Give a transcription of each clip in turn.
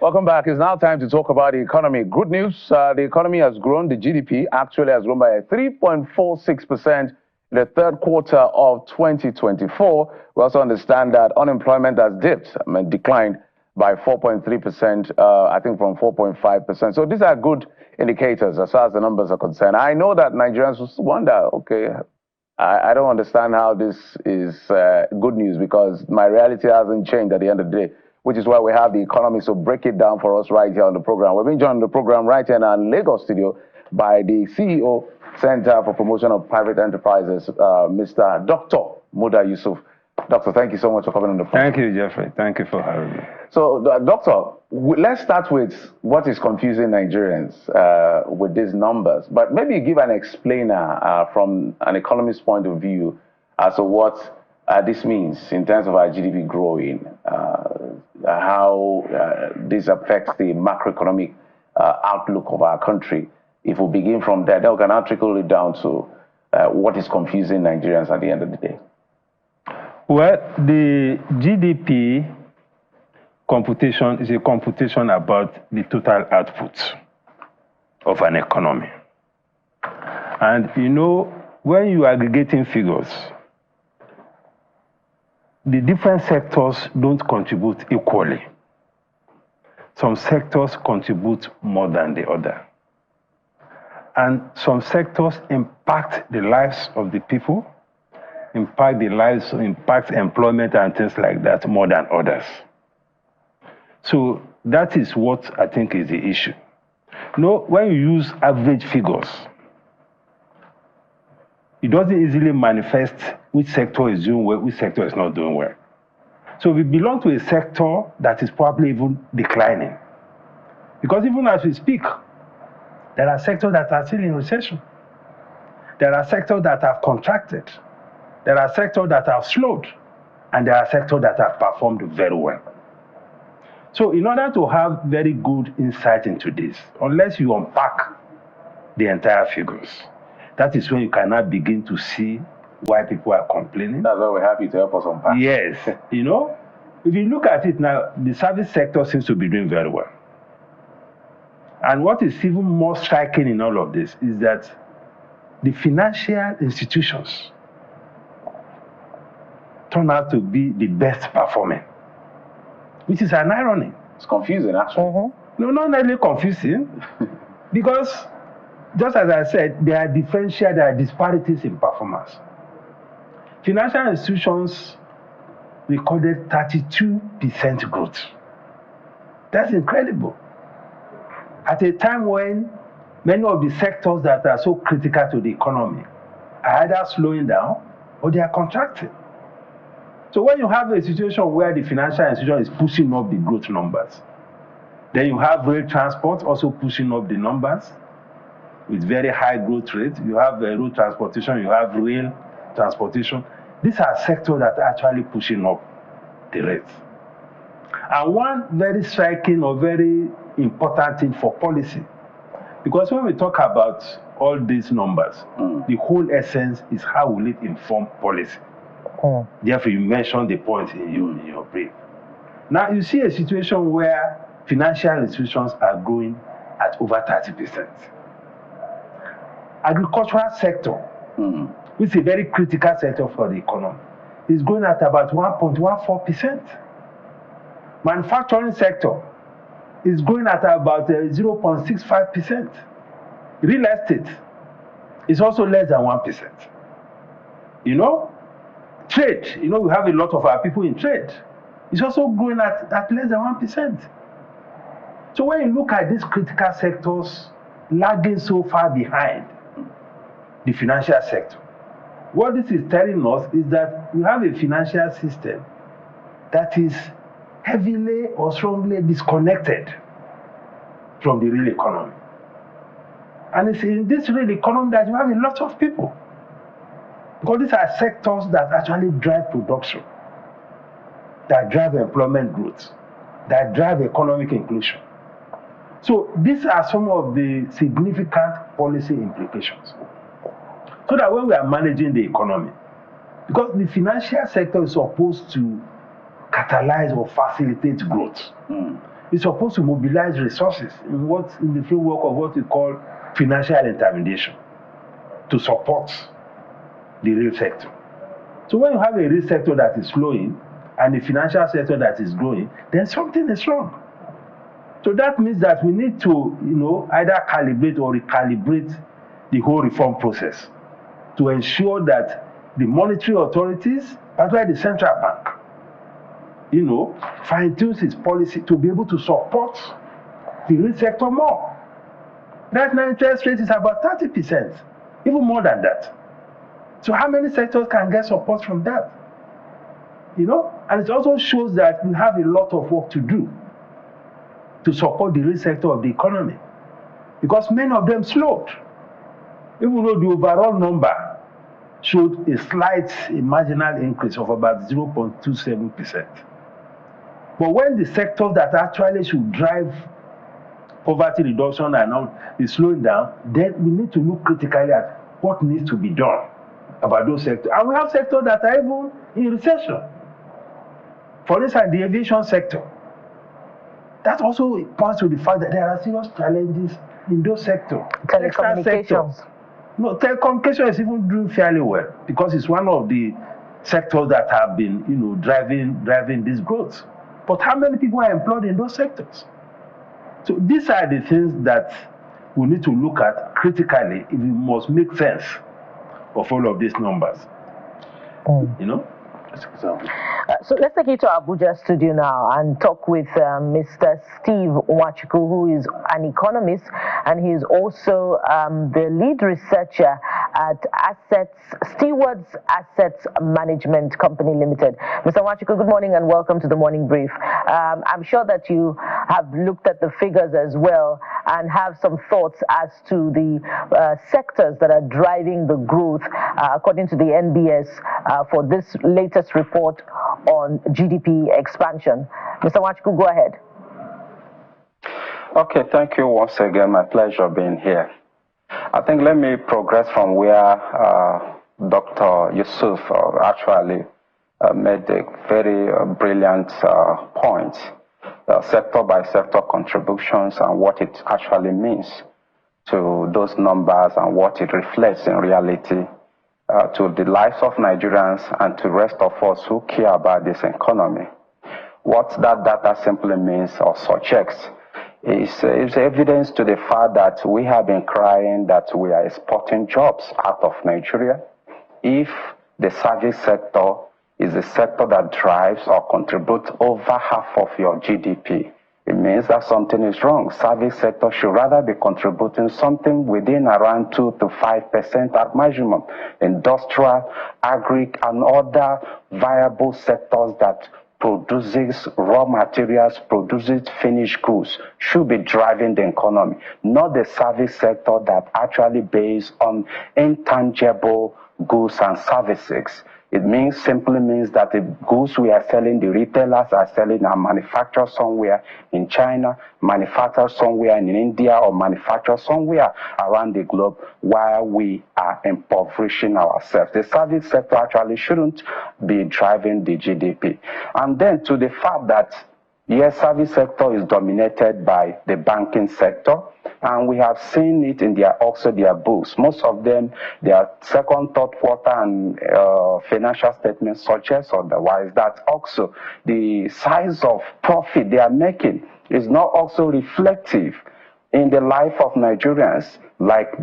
Welcome back. It's now time to talk about the economy. Good news, the economy has grown. The GDP actually has grown by 3.46% in the third quarter of 2024. We also understand that unemployment has dipped, declined by 4.3%, I think from 4.5%. So these are good indicators as far as the numbers are concerned. I know that Nigerians wonder, okay, I don't understand how this is good news, because my reality hasn't changed at the end of the day, which is why we have the economy. So break it down for us right here on the program. We've been joined on the program right here in our Lagos studio by the CEO, Center for Promotion of Private Enterprises, Mr. Dr. Muda Yusuf. Doctor, thank you so much for coming on the program. Thank you, Jeffrey. Thank you for having me. So, Doctor, let's start with what is confusing Nigerians with these numbers. But maybe give an explainer from an economist's point of view as to what this means in terms of our GDP growing, how this affects the macroeconomic outlook of our country. If we begin from there, then we can now trickle it down to what is confusing Nigerians at the end of the day. Well, the GDP computation is a computation about the total output of an economy. And you know, when you are aggregating figures, the different sectors don't contribute equally. Some sectors contribute more than the other. And some sectors impact the lives of the people, impact employment and things like that more than others. So that is what I think is the issue. You know, when you use average figures, it doesn't easily manifest which sector is doing well, which sector is not doing well. So we belong to a sector that is probably even declining. Because even as we speak, there are sectors that are still in recession. There are sectors that have contracted. There are sectors that have slowed. And there are sectors that have performed very well. So in order to have very good insight into this, unless you unpack the entire figures, that is when you cannot begin to see why people are complaining. That's why we're happy to help us unpack. Yes. You know, if you look at it now, the service sector seems to be doing very well. And what is even more striking in all of this is that the financial institutions turn out to be the best performing, which is an irony. It's confusing, actually. No, not really confusing, because just as I said, there are disparities in performance. Financial institutions recorded 32% growth. That's incredible. At a time when many of the sectors that are so critical to the economy are either slowing down or they are contracting. So when you have a situation where the financial institution is pushing up the growth numbers, then you have rail transport also pushing up the numbers with very high growth rate. You have road transportation, you have rail transportation. These are sectors that are actually pushing up the rates. And one very striking or very important thing for policy, because when we talk about all these numbers, the whole essence is how will it inform policy. Therefore, you mentioned the point in your brief. Now, you see a situation where financial institutions are growing at over 30%. Agricultural sector, which is a very critical sector for the economy, is growing at about 1.14%. Manufacturing sector is growing at about 0.65%. Real estate is also less than 1%. You know, trade, you know, we have a lot of our people in trade. It's also growing at less than 1%. So when you look at these critical sectors lagging so far behind the financial sector, what this is telling us is that we have a financial system that is heavily or strongly disconnected from the real economy. And it's in this real economy that you have a lot of people. Because these are sectors that actually drive production, that drive employment growth, that drive economic inclusion. So these are some of the significant policy implications. So that when we are managing the economy, because the financial sector is supposed to catalyze or facilitate growth. is supposed to mobilize resources in the framework of what we call financial intermediation to support the real sector. So when you have a real sector that is slowing and a financial sector that is growing, then something is wrong. So that means that we need to, either calibrate or recalibrate the whole reform process to ensure that the monetary authorities, as well as the central bank, fine-tunes its policy to be able to support the real sector more. Right now, interest rate is about 30%, even more than that. So how many sectors can get support from that? And it also shows that we have a lot of work to do to support the real sector of the economy, because many of them slowed, even though the overall number showed a slight marginal increase of about 0.27%. But when the sectors that actually should drive poverty reduction are now is slowing down, then we need to look critically at what needs to be done about those sectors. And we have sectors that are even in recession. For instance, the aviation sector. That also points to the fact that there are serious challenges in those sectors. Telecommunications. No, telecommunications is even doing fairly well because it's one of the sectors that have been, driving this growth. But how many people are employed in those sectors? So these are the things that we need to look at critically if we must make sense of all of these numbers. So let's take you to Abuja studio now and talk with Mr. Steve Nwachukwu, who is an economist, and he is also the lead researcher at Stewards Assets Management Company Limited. Mr. Nwachukwu, good morning and welcome to the Morning Brief. I'm sure that you have looked at the figures as well and have some thoughts as to the sectors that are driving the growth according to the NBS for this latest report on GDP expansion. Mr. Nwachukwu, go ahead. Okay, thank you once again. My pleasure being here. I think let me progress from where Dr. Yusuf actually made a very brilliant point, sector by sector contributions and what it actually means to those numbers and what it reflects in reality to the lives of Nigerians and to the rest of us who care about this economy. What that data simply means or suggests is evidence to the fact that we have been crying that we are exporting jobs out of Nigeria. If the service sector is the sector that drives or contributes over half of your GDP, it means that something is wrong. Service sector should rather be contributing something within around 2 to 5% at maximum. Industrial, agri, and other viable sectors that produces raw materials, produces finished goods, should be driving the economy, not the service sector that actually based on intangible goods and services. It simply means that the goods we are selling, the retailers are selling, are manufactured somewhere in China, manufactured somewhere in India, or manufactured somewhere around the globe, while we are impoverishing ourselves. The service sector actually shouldn't be driving the GDP. And then to the fact that, yes, service sector is dominated by the banking sector, and we have seen it in their books. Most of them, their second, third quarter, and financial statements suggest otherwise, that also the size of profit they are making is not also reflective in the life of Nigerians. Like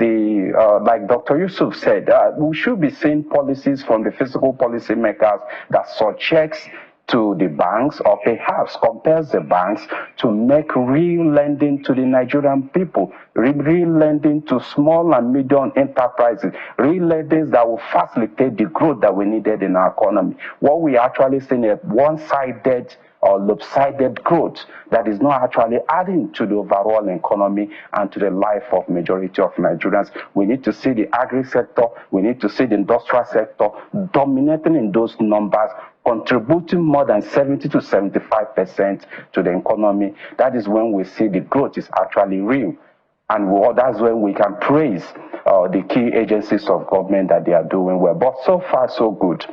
Dr. Yusuf said, we should be seeing policies from the fiscal policy makers that suggest to the banks, or perhaps compels the banks to make real lending to the Nigerian people, real lending to small and medium enterprises, real lending that will facilitate the growth that we needed in our economy. What we actually see is one-sided or lopsided growth that is not actually adding to the overall economy and to the life of majority of Nigerians. We need to see the agri sector, we need to see the industrial sector dominating in those numbers, contributing more than 70 to 75% to the economy. That is when we see the growth is actually real. And that's when we can praise the key agencies of government that they are doing well. But so far, so good.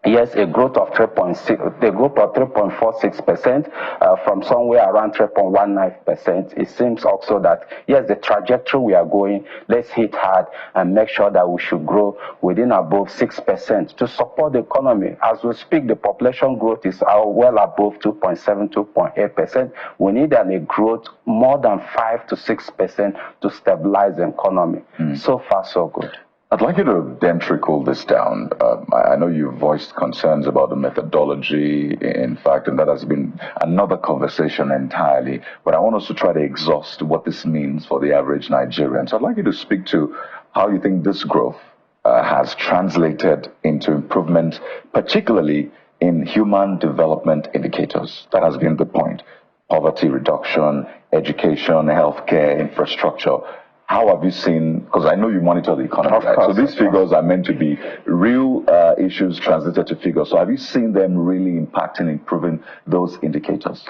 yes, a growth of 3.46% from somewhere around 3.19%. It seems also that, yes, the trajectory we are going, let's hit hard and make sure that we should grow within above 6% to support the economy. As we speak, the population growth is well above 2.7, 2.8%. We need a growth more than 5 to 6% to stabilize the economy. So far, so good. I'd like you to then trickle this down. I know you voiced concerns about the methodology, in fact, and that has been another conversation entirely. But I want us to try to exhaust what this means for the average Nigerian. So I'd like you to speak to how you think this growth has translated into improvement, particularly in human development indicators. That has been the point. Poverty reduction, education, healthcare, infrastructure. How have you seen, because I know you monitor the economy, right? So these figures are meant to be real issues translated to figures. So have you seen them really impacting, improving those indicators?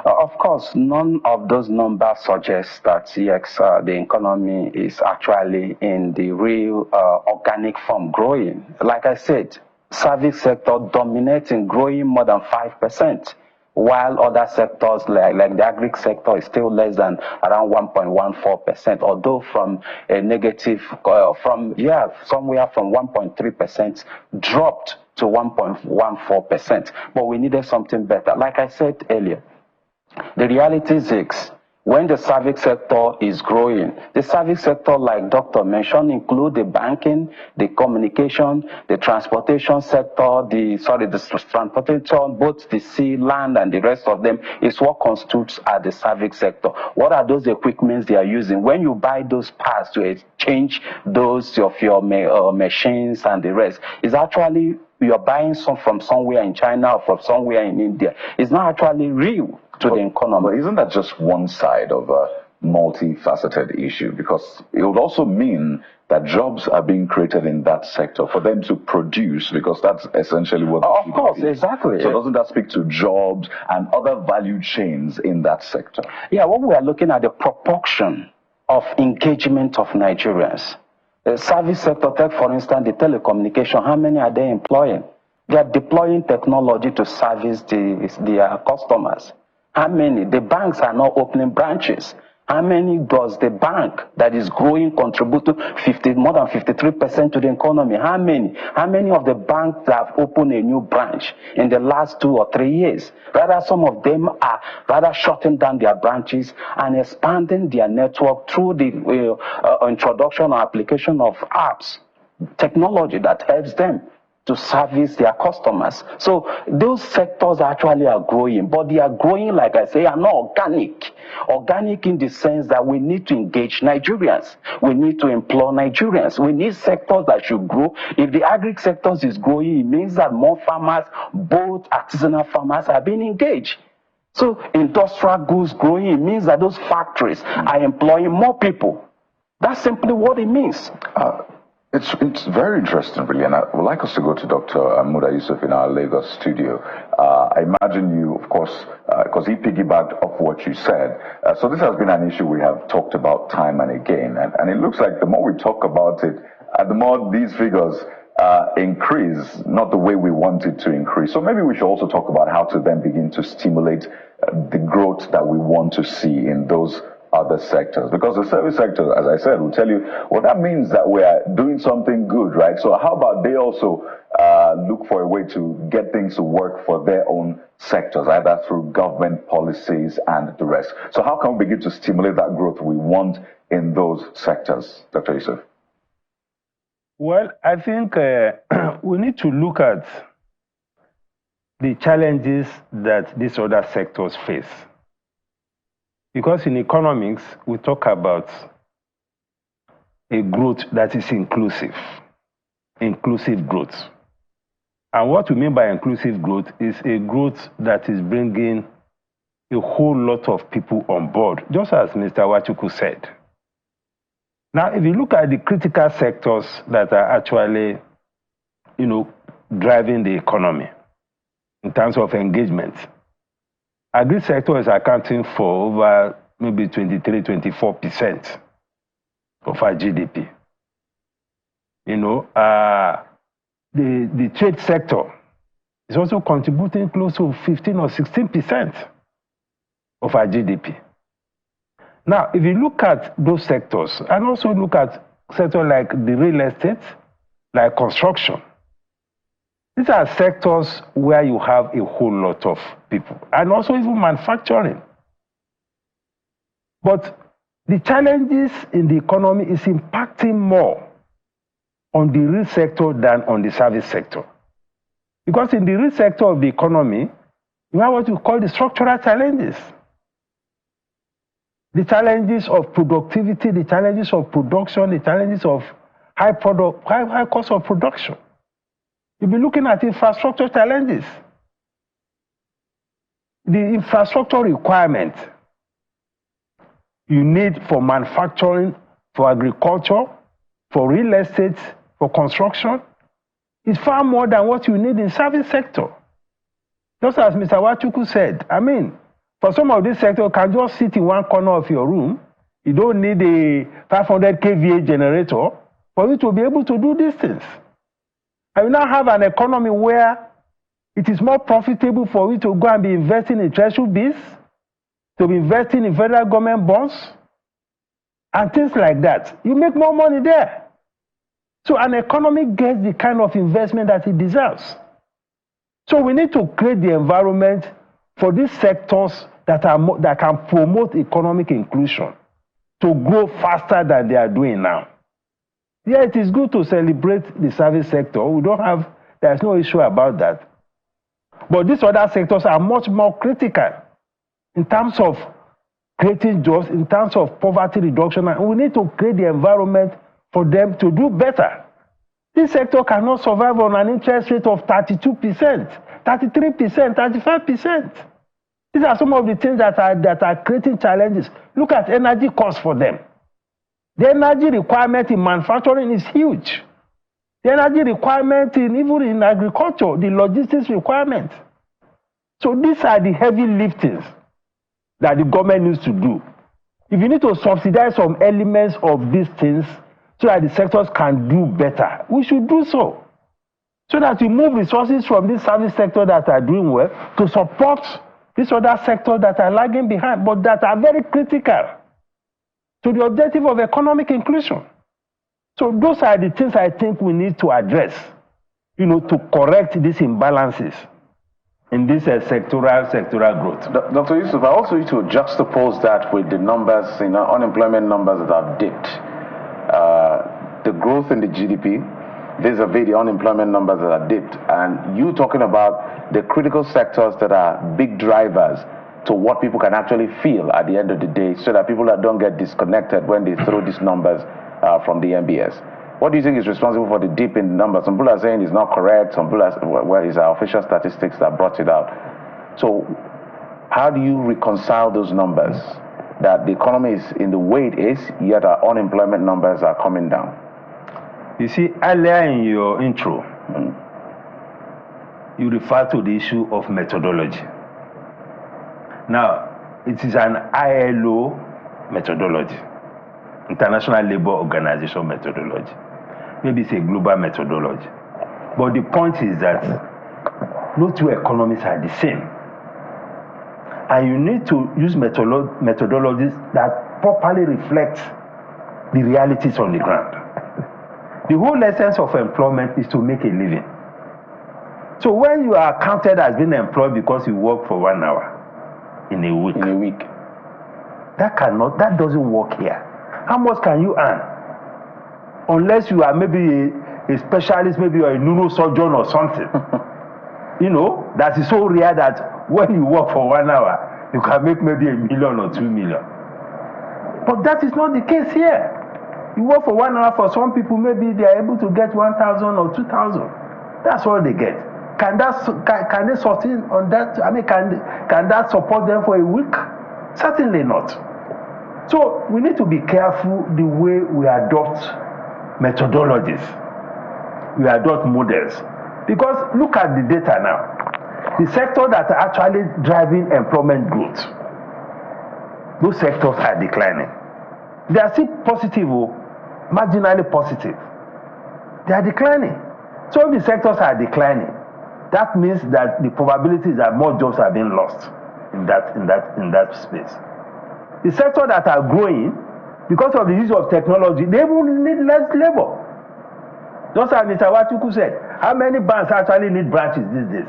Of course, none of those numbers suggest that yes, the economy is actually in the real organic form growing. Like I said, service sector dominating, growing more than 5%. While other sectors like the agri sector is still less than around 1.14%, although from a negative, somewhere from 1.3% dropped to 1.14%. But we needed something better. Like I said earlier, the reality is when the service sector is growing, the service sector, like Doctor mentioned, include the banking, the communication, the transportation sector, the transportation, both the sea, land, and the rest of them is what constitutes the service sector. What are those equipments they are using? When you buy those parts to exchange those of your machines and the rest, it's actually you're buying some from somewhere in China or from somewhere in India. It's not actually real to the economy. But isn't that just one side of a multifaceted issue? Because it would also mean that jobs are being created in that sector for them to produce, because that's essentially what... Of course, exactly. So doesn't that speak to jobs and other value chains in that sector? Yeah, what we are looking at the proportion of engagement of Nigerians. The service sector, take for instance the telecommunication, how many are they employing? They are deploying technology to service their customers. How many? The banks are not opening branches. How many does the bank that is growing contribute to more than 53% to the economy? How many? How many of the banks that have opened a new branch in the last 2 or 3 years? Rather, some of them are rather shutting down their branches and expanding their network through the introduction or application of apps, technology that helps them to service their customers. So those sectors actually are growing, but they are growing, like I say, are not organic. Organic in the sense that we need to engage Nigerians. We need to employ Nigerians. We need sectors that should grow. If the agri sectors is growing, it means that more farmers, both artisanal farmers, are being engaged. So industrial goods growing, it means that those factories are employing more people. That's simply what it means. It's very interesting, really, and I would like us to go to Dr. Muda Yusuf in our Lagos studio. I imagine you, of course, because he piggybacked off what you said. So this has been an issue we have talked about time and again, and it looks like the more we talk about it, the more these figures increase, not the way we want it to increase. So maybe we should also talk about how to then begin to stimulate the growth that we want to see in those other sectors, because the service sector, as I said, will tell you, well, that means that we are doing something good, right? So how about they also look for a way to get things to work for their own sectors, either through government policies and the rest. So how can we begin to stimulate that growth we want in those sectors, Dr. Yusuf? Well, I think we need to look at the challenges that these other sectors face. Because in economics, we talk about a growth that is inclusive growth. And what we mean by inclusive growth is a growth that is bringing a whole lot of people on board, just as Mr. Wachuku said. Now, if you look at the critical sectors that are actually, driving the economy in terms of engagement, agri sector is accounting for over maybe 23-24% of our GDP. The trade sector It's also contributing close to 15 or 16% of our GDP. Now, if you look at those sectors, and also look at sectors like the real estate, like construction, these are sectors where you have a whole lot of people, and also even manufacturing. But the challenges in the economy is impacting more on the real sector than on the service sector. Because in the real sector of the economy, you have what we call the structural challenges. The challenges of productivity, the challenges of production, the challenges of high cost of production. You'll be looking at infrastructure challenges. The infrastructure requirement you need for manufacturing, for agriculture, for real estate, for construction, is far more than what you need in service sector. Just as Mr. Nwachukwu said, I mean, for some of these sectors, you can just sit in one corner of your room. You don't need a 500 kVA generator for you to be able to do these things. And you now have an economy where it is more profitable for you to go and be investing in treasury bills, to be investing in federal government bonds, and things like that. You make more money there. So an economy gets the kind of investment that it deserves. So we need to create the environment for these sectors that can promote economic inclusion to grow faster than they are doing now. Yeah, it is good to celebrate the service sector. There's no issue about that. But these other sectors are much more critical in terms of creating jobs, in terms of poverty reduction, and we need to create the environment for them to do better. This sector cannot survive on an interest rate of 32%, 33%, 35%. These are some of the things that are creating challenges. Look at energy costs for them. The energy requirement in manufacturing is huge. The energy requirement even in agriculture, the logistics requirement. So these are the heavy liftings that the government needs to do. If you need to subsidize some elements of these things so that the sectors can do better, we should do so. So that we move resources from this service sector that are doing well to support these other sectors that are lagging behind, but that are very critical to the objective of economic inclusion. So those are the things I think we need to address, to correct these imbalances in this sectoral growth. Dr. Yusuf, I also need to juxtapose that with the numbers, unemployment numbers that have dipped. The growth in the GDP, vis-a-vis the unemployment numbers that are dipped, and you talking about the critical sectors that are big drivers to what people can actually feel at the end of the day, so that people don't get disconnected when they throw these numbers from the MBS. What do you think is responsible for the dip in the numbers? Some people are saying it's not correct. Some people are, well, it's our official statistics that brought it out. So how do you reconcile those numbers, that the economy is in the way it is, yet our unemployment numbers are coming down? You see, earlier in your intro, you refer to the issue of methodology. Now, it is an ILO methodology, International Labour Organization methodology. Maybe it's a global methodology. But the point is that no two economies are the same. And you need to use methodologies that properly reflect the realities on the ground. The whole essence of employment is to make a living. So when you are counted as being employed because you work for 1 hour in a week, that doesn't work here. How much can you earn? Unless you are maybe a specialist, maybe you're a neurosurgeon or something. That is so rare that when you work for 1 hour, you can make maybe $1 million or $2 million. But that is not the case here. You work for 1 hour, for some people, maybe they are able to get 1,000 or 2,000. That's all they get. Can they sustain on that? I mean, can that support them for a week? Certainly not. So we need to be careful the way we adopt methodologies, we adopt models. Because look at the data now. The sectors that are actually driving employment growth, those sectors are declining. They are still positive, marginally positive. They are declining. So if the sectors are declining, that means that the probability is that more jobs are being lost in that space. The sectors that are growing, because of the use of technology, they will need less labor. Just as Mr. Wachuku said, how many banks actually need branches these days?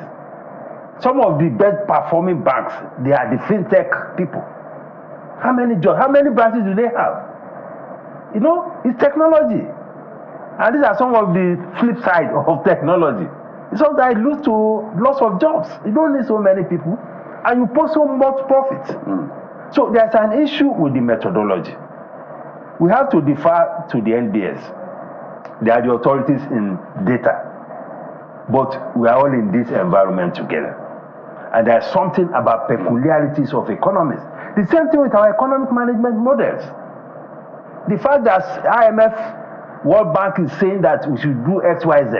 Some of the best performing banks, they are the fintech people. How many jobs, how many branches do they have? You know, it's technology. And these are some of the flip side of technology. It's something that leads to loss of jobs. You don't need so many people, and you post so much profit. So there's an issue with the methodology. We have to defer to the NBS. They are the authorities in data. But we are all in this environment together. And there's something about peculiarities of economists. The same thing with our economic management models. The fact that IMF, World Bank is saying that we should do X, Y, Z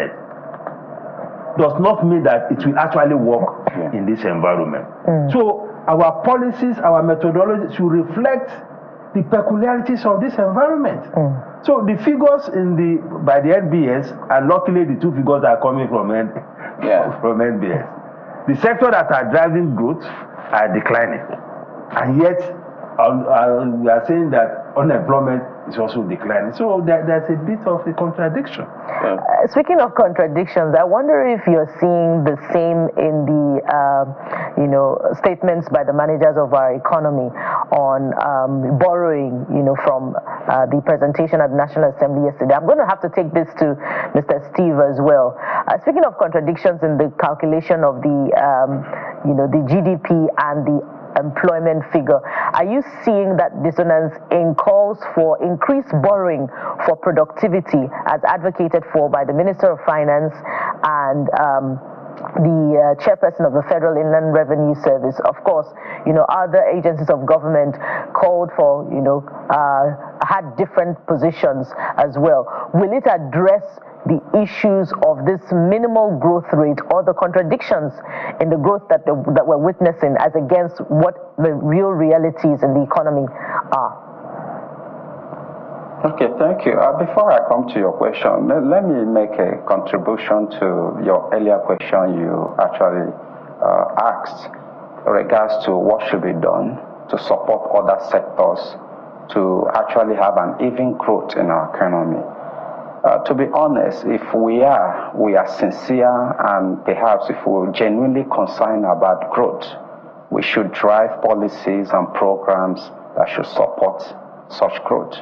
does not mean that it will actually work in this environment. So our policies, our methodology should reflect the peculiarities of this environment. So the figures by the NBS, and luckily the two figures are coming from NBS. The sectors that are driving growth are declining, and yet we are saying that unemployment is also declining. So there's a bit of a contradiction. Speaking of contradictions, I wonder if you're seeing the same in the statements by the managers of our economy on borrowing, from the presentation at the National Assembly yesterday. I'm going to have to take this to Mr. Steve as well. Speaking of contradictions in the calculation of the GDP and the employment figure, are you seeing that dissonance in calls for increased borrowing for productivity as advocated for by the Minister of Finance and the chairperson of the Federal Inland Revenue Service? Of course, other agencies of government called for, had different positions as well. Will it address the issues of this minimal growth rate or the contradictions in the growth that we're witnessing as against what the real realities in the economy are? Okay, thank you. Before I come to your question, let me make a contribution to your earlier question you actually asked in regards to what should be done to support other sectors to actually have an even growth in our economy. To be honest, if we are sincere, and perhaps if we're genuinely concerned about growth, we should drive policies and programs that should support such growth.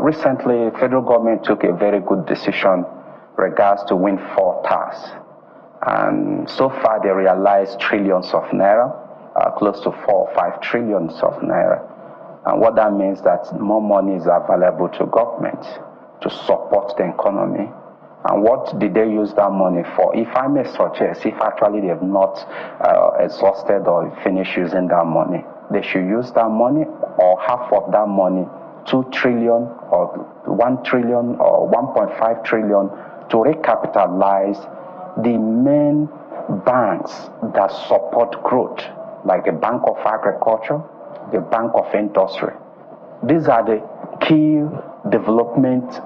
Recently, federal government took a very good decision regards to windfall tax. And so far, they realized trillions of naira, close to 4 or 5 trillions of naira. And what that means that more money is available to government to support the economy. And what did they use that money for? If I may suggest, if actually they have not exhausted or finished using that money, they should use that money or half of that money, 2 trillion or 1 trillion or 1.5 trillion, to recapitalize the main banks that support growth, like the Bank of Agriculture, the Bank of Industry. These are the key development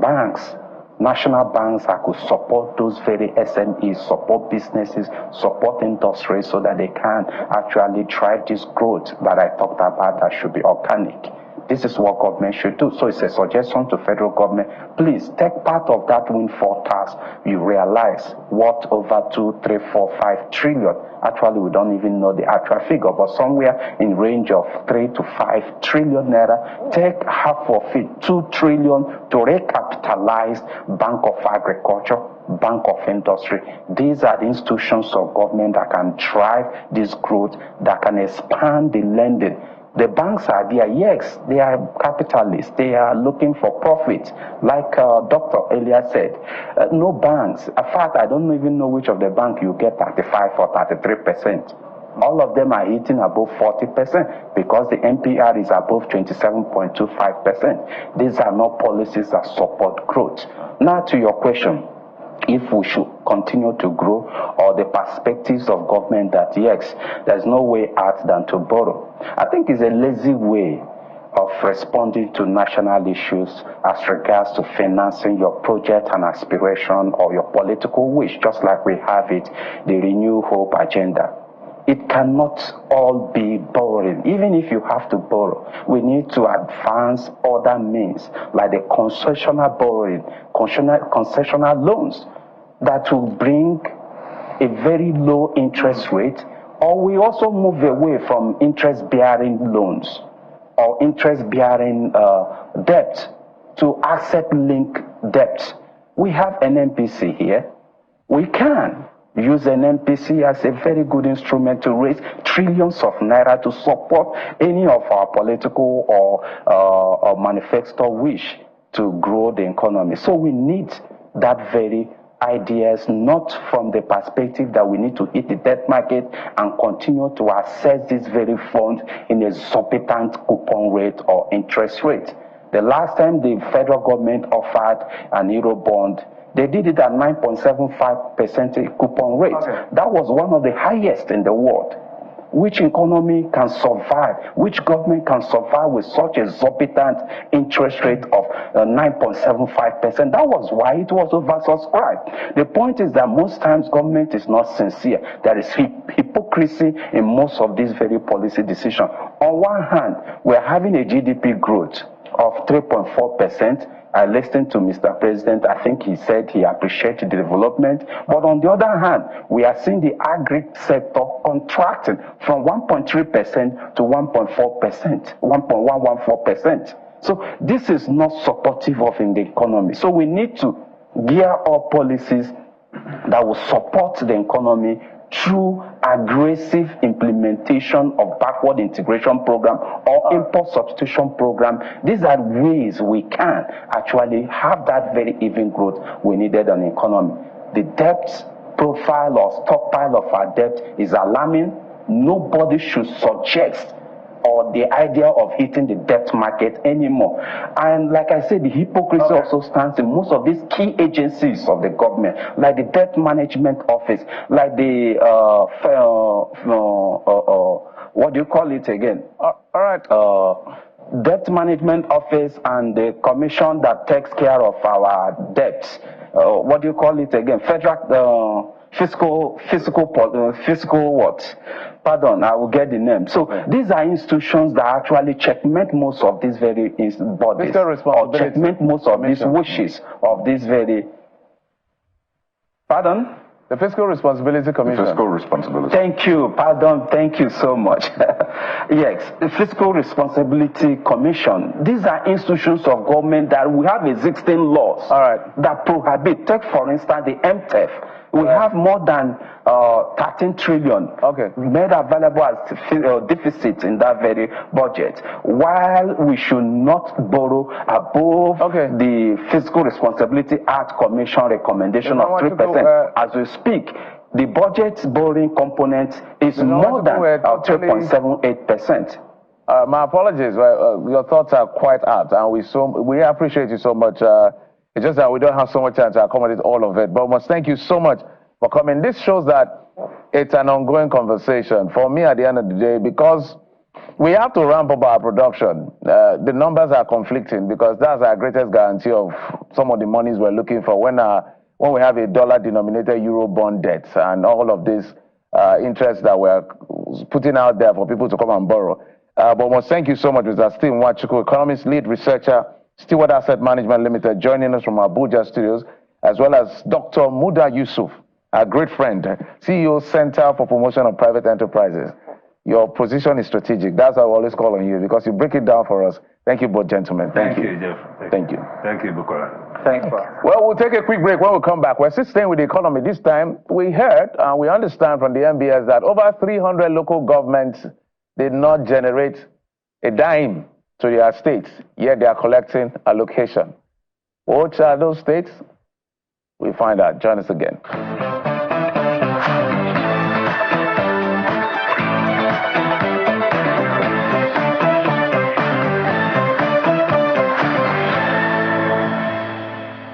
banks, national banks that could support those very SMEs, support businesses, support industries so that they can actually drive this growth that I talked about that should be organic. This is what government should do. So it's a suggestion to federal government, please take part of that windfall tax. You realize what over 2, 3, 4, 5 trillion. Actually, we don't even know the actual figure, but somewhere in range of 3 to 5 trillion naira. Take half of it, 2 trillion, to recapitalize Bank of Agriculture, Bank of Industry. These are the institutions of government that can drive this growth, that can expand the lending. The banks are there, yes, they are capitalists, they are looking for profit. Like Dr. earlier said, no banks, in fact, I don't even know which of the bank you get 35 or 33%. All of them are hitting above 40% because the NPR is above 27.25%. These are not policies that support growth. Now to your question, if we should continue to grow, or the perspectives of government that yes, there's no way out than to borrow. I think it's a lazy way of responding to national issues as regards to financing your project and aspiration or your political wish, just like we have it, the Renew Hope agenda. It cannot all be borrowing. Even if you have to borrow, we need to advance other means, like the concessional borrowing, concessional loans that will bring a very low interest rate, or we also move away from interest-bearing loans or interest-bearing debt to asset-linked debt. We have an MPC here. We can use an MPC as a very good instrument to raise trillions of naira to support any of our political or manifesto wish to grow the economy. So we need that very ideas, not from the perspective that we need to hit the debt market and continue to access this very fund in a exorbitant coupon rate or interest rate. The last time the federal government offered an Euro bond, they did it at 9.75% coupon rate. Okay. That was one of the highest in the world. Which economy can survive? Which government can survive with such a exorbitant interest rate of 9.75%? That was why it was oversubscribed. The point is that most times government is not sincere. There is hypocrisy in most of these very policy decisions. On one hand, we are having a GDP growth of 3.4%. I listened to Mr. President. I think he said he appreciated the development. But on the other hand, we are seeing the agri sector contracting from 1.3% to 1.4%, 1.114%. So this is not supportive of in the economy. So we need to gear up policies that will support the economy through aggressive implementation of backward integration program or import substitution program. These are ways we can actually have that very even growth we needed on the economy. The debt profile or stockpile of our debt is alarming. Nobody should suggest or the idea of hitting the debt market anymore. And like I said, the hypocrisy also stands in most of these key agencies of the government, like the Debt Management Office, like the, what do you call it again? Debt Management Office and the commission that takes care of our debts. What do you call it again? Federal, fiscal what? Pardon, I will get the name. So these are institutions that actually checkmate most of these very bodies, or checkmate most of these wishes of these very... Pardon? The Fiscal Responsibility Commission. The Fiscal Responsibility. Thank you. Pardon. Thank you so much. Yes, the Fiscal Responsibility Commission. These are institutions of government that we have existing laws that prohibit. Take, for instance, the MTF. We have more than 13 trillion made available as deficit in that very budget, while we should not borrow above the Fiscal Responsibility Act Commission recommendation of 3%. As we speak, the budget borrowing component is more than 3.78%. My apologies. Your thoughts are quite apt, and we appreciate you so much. It's just that we don't have so much time to accommodate all of it. But we must thank you so much for coming. This shows that it's an ongoing conversation. For me, at the end of the day, because we have to ramp up our production, the numbers are conflicting, because that's our greatest guarantee of some of the monies we're looking for when we have a dollar-denominated euro bond debt and all of this interest that we're putting out there for people to come and borrow. But we must thank you so much, Mr. Steve Nwachukwu, Economist, lead researcher, Steward Asset Management Limited, joining us from Abuja studios, as well as Dr. Muda Yusuf, our great friend, CEO, Center for Promotion of Private Enterprises. Your position is strategic. That's how I always call on you, because you break it down for us. Thank you both, gentlemen. Thank you, Jeff. Thank you. Thank you, Bukola. Thank you. Well, we'll take a quick break. When we come back, we're still staying with the economy. This time, we heard and we understand from the MBS that over 300 local governments did not generate a dime to their states, yet they are collecting allocation. Which are those states? We'll find out. Join us again.